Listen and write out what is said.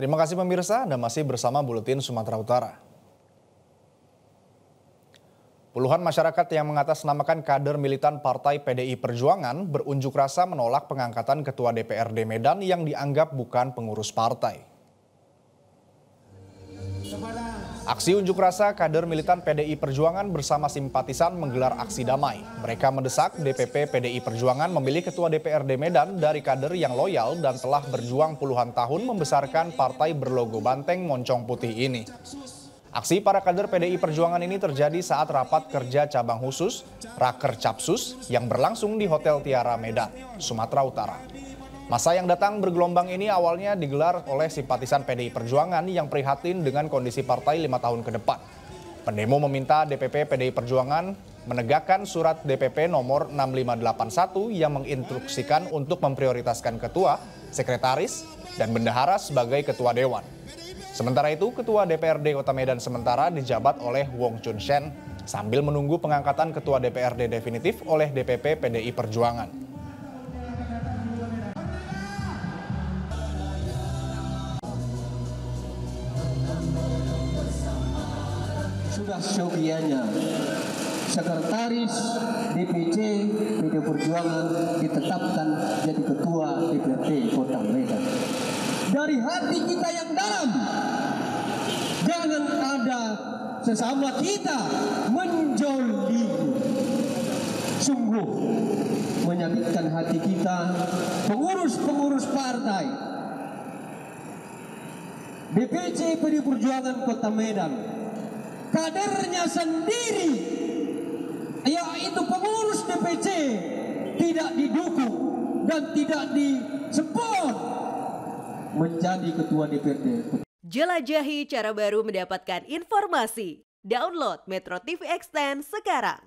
Terima kasih pemirsa, Anda masih bersama Buletin Sumatera Utara. Puluhan masyarakat yang mengatasnamakan kader militan Partai PDI Perjuangan berunjuk rasa menolak pengangkatan Ketua DPRD Medan yang dianggap bukan pengurus partai. Aksi unjuk rasa kader militan PDI Perjuangan bersama simpatisan menggelar aksi damai. Mereka mendesak DPP PDI Perjuangan memilih Ketua DPRD Medan dari kader yang loyal dan telah berjuang puluhan tahun membesarkan partai berlogo banteng moncong putih ini. Aksi para kader PDI Perjuangan ini terjadi saat rapat kerja cabang khusus Raker Capsus yang berlangsung di Hotel Tiara Medan, Sumatera Utara. Masa yang datang bergelombang ini awalnya digelar oleh simpatisan PDI Perjuangan yang prihatin dengan kondisi partai 5 tahun ke depan. Pendemo meminta DPP PDI Perjuangan menegakkan surat DPP nomor 6581 yang menginstruksikan untuk memprioritaskan ketua, sekretaris, dan bendahara sebagai ketua dewan. Sementara itu, Ketua DPRD Kota Medan sementara dijabat oleh Wong Chun Shen sambil menunggu pengangkatan Ketua DPRD definitif oleh DPP PDI Perjuangan. Sudah syogianya Sekretaris DPC PDI Perjuangan ditetapkan jadi Ketua DPRD Kota Medan. Dari hati kita yang dalam, jangan ada sesama kita menjolimi. Sungguh menyakitkan hati kita, pengurus-pengurus partai DPC PDI Perjuangan Kota Medan, kadernya sendiri, yaitu pengurus DPC, tidak didukung dan tidak disepot menjadi Ketua DPRD. Jelajahi cara baru mendapatkan informasi. Download Metro TV Extend sekarang.